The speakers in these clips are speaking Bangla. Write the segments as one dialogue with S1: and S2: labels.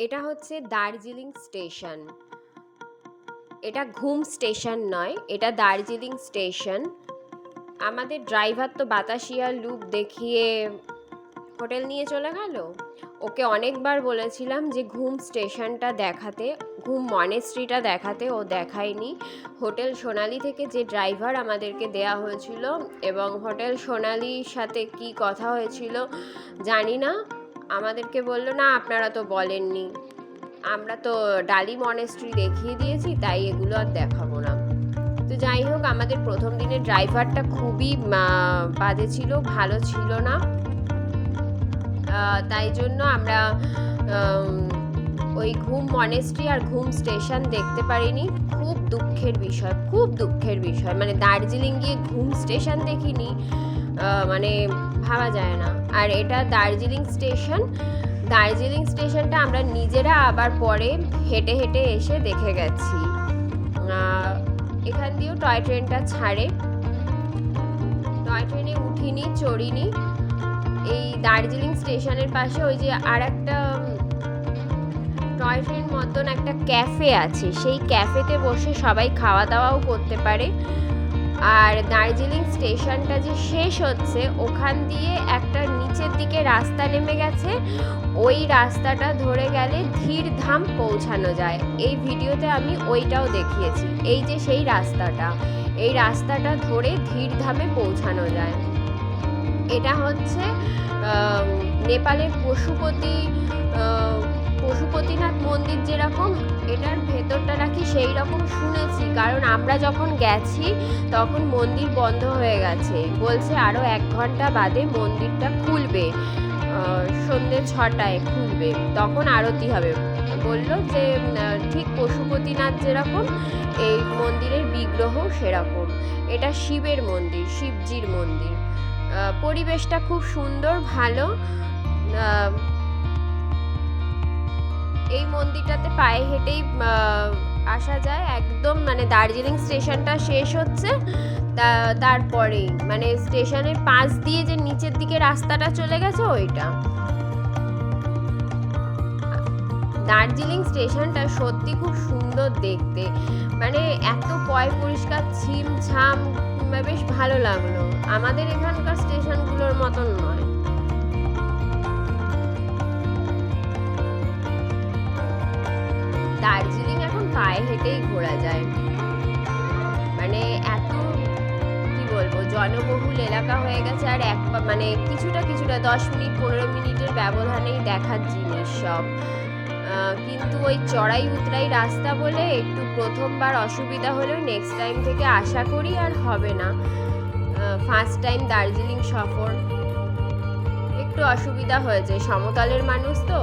S1: এটা হচ্ছে দার্জিলিং স্টেশন। এটা ঘুম স্টেশন নয়, এটা দার্জিলিং স্টেশন। আমাদের ড্রাইভার তো বাতাসিয়া লুক দেখিয়ে হোটেল নিয়ে চলে গেল। ওকে অনেকবার বলেছিলাম যে ঘুম স্টেশনটা দেখাতে, ঘুম মনেস্ট্রিটা দেখাতে, ও দেখায়নি। হোটেল সোনালি থেকে যে ড্রাইভার আমাদেরকে দেয়া হয়েছিল এবং হোটেল সোনালির সাথে কি কথা হয়েছিল জানি না, আমাদেরকে বললো না আপনারা তো বলেননি, আমরা তো ডালি মনেস্ট্রি দেখিয়ে দিয়েছি, তাই এগুলো আর দেখাবো না। তো যাই হোক, আমাদের প্রথম দিনের ড্রাইভারটা খুবই বাজে ছিল, ভালো ছিল না। তাই জন্য আমরা ওই ঘুম মনেস্ট্রি আর ঘুম স্টেশন দেখতে পারিনি। খুব দুঃখের বিষয়, খুব দুঃখের বিষয়। মানে দার্জিলিং গিয়ে ঘুম স্টেশন দেখিনি, মানে ভাবা যায় না। আর এটা দার্জিলিং স্টেশন। দার্জিলিং স্টেশনটা আমরা নিজেরা আবার পরে হেঁটে হেঁটে এসে দেখে গেছি। এখান দিয়েও টয় ট্রেনটা ছাড়ে, টয় ট্রেনে উঠিনি, চড়িনি। এই দার্জিলিং স্টেশনের পাশে ওই যে আর একটা টয় ট্রেন মতন একটা ক্যাফে আছে, সেই ক্যাফেতে বসে সবাই খাওয়া দাওয়াও করতে পারে। আর দার্জিলিং স্টেশনটা যে শেষ হচ্ছে, ওখান দিয়ে একটা নিচের দিকে রাস্তা নেমে গেছে, ওই রাস্তাটা ধরে গেলে ধীরধাম পৌঁছানো যায়। এই ভিডিওতে আমি ওইটাও দেখিয়েছি। এই যে সেই রাস্তাটা, এই রাস্তাটা ধরে ধীরধামে পৌঁছানো যায়। এটা হচ্ছে নেপালের পশুপতিনাথ মন্দির যেরকম, এটার ভেতরটা নাকি সেই রকম শুনেছি, কারণ আমরা যখন গেছি তখন মন্দির বন্ধ হয়ে গেছে। বলছে আরও 1 ঘন্টা বাদে মন্দিরটা খুলবে, সন্ধ্যে 6টায় খুলবে, তখন আরতি হবে। বললো যে ঠিক পশুপতিনাথ যেরকম, এই মন্দিরের বিগ্রহ সেরকম। এটা শিবের মন্দির, শিবজির মন্দির। পরিবেশটা খুব সুন্দর, ভালো। এই মন্দিরটাতে পায়ে হেঁটেই আসা যায় একদম। মানে দার্জিলিং স্টেশনটা শেষ হচ্ছে, তারপরেই মানে স্টেশনের পাশ দিয়ে যে নিচের দিকে রাস্তাটা চলে গেছে ওইটা। দার্জিলিং স্টেশনটা সত্যি খুব সুন্দর দেখতে, মানে এত পয় পরিষ্কার, ছিমছাম, বেশ ভালো লাগলো। আমাদের এখানকার স্টেশনগুলোর মতন নয়। দার্জিলিং এখন পায়ে হেঁটেই ঘোরা যায়, মানে এত কি বলবো, জনবহুল এলাকা হয়ে গেছে। আর মানে কিছুটা 10 মিনিট 15 মিনিটের ব্যবধানেই দেখার জিনিস সব। কিন্তু ওই চড়াই উতরাই রাস্তা বলে একটু প্রথমবার অসুবিধা হলেও নেক্সট টাইম থেকে আশা করি আর হবে না। ফার্স্ট টাইম দার্জিলিং সফর, একটু অসুবিধা হয়েছে। সমতলের মানুষ তো,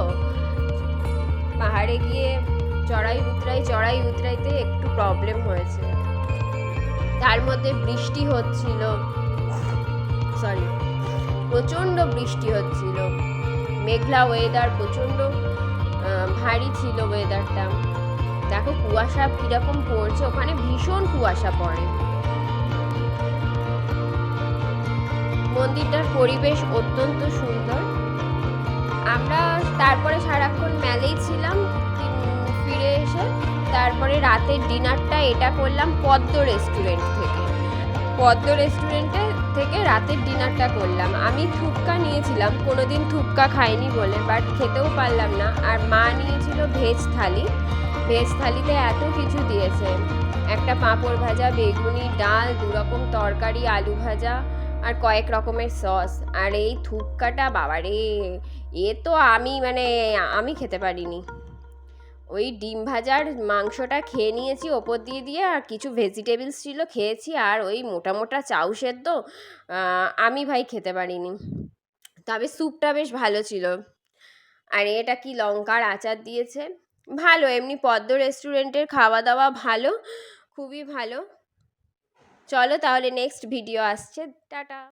S1: পাহাড়ে গিয়ে চড়াই উতরাইতে একটু প্রবলেম হয়েছে। তার মধ্যে বৃষ্টি হচ্ছিল, প্রচণ্ড বৃষ্টি হচ্ছিল, মেঘলা ওয়েদার, প্রচণ্ড ভারী ছিল ওয়েদারটা। দেখো কুয়াশা কিরকম পড়ছে, ওখানে ভীষণ কুয়াশা পড়ে। মন্দিরটার পরিবেশ অত্যন্ত সুন্দর। আমরা তারপরে সারাক্ষণ মেলেই ছিলাম। ফিরে এসে তারপরে রাতের ডিনারটা এটা করলাম পদ্ম রেস্টুরেন্ট থেকে। পদ্ম রেস্টুরেন্টে থেকে রাতের ডিনারটা করলাম। আমি থুপকা নিয়েছিলাম, কোনোদিন থুপকা খাইনি বলে, বাট খেতেও পারলাম না। আর মা নিয়েছিল ভেজ থালি। ভেজ থালিতে এত কিছু দিয়েছে, একটা পাঁপড় ভাজা, বেগুনি, ডাল, 2 রকম তরকারি, আলু ভাজা আর কয়েক রকমের সস। আর এই থুপকাটা বাবারে, তো আমি খেতে পারিনি। ওই ডিম ভাজার মাংসটা খেয়ে নিয়েছি ওপর দিয়ে, আর কিছু ভেজিটেবলস ছিল খেয়েছি, আর ওই মোটা মোটা চাউ সেদ্ধ আমি ভাই খেতে পারিনি। তবে স্যুপটা বেশ ভালো ছিল। আর এটা কি লঙ্কার আচার দিয়েছে, ভালো। এমনি পদ্ম রেস্টুরেন্টের খাওয়া দাওয়া ভালো, খুবই ভালো। চলো তাহলে, নেক্সট ভিডিও আসছে, টাটা।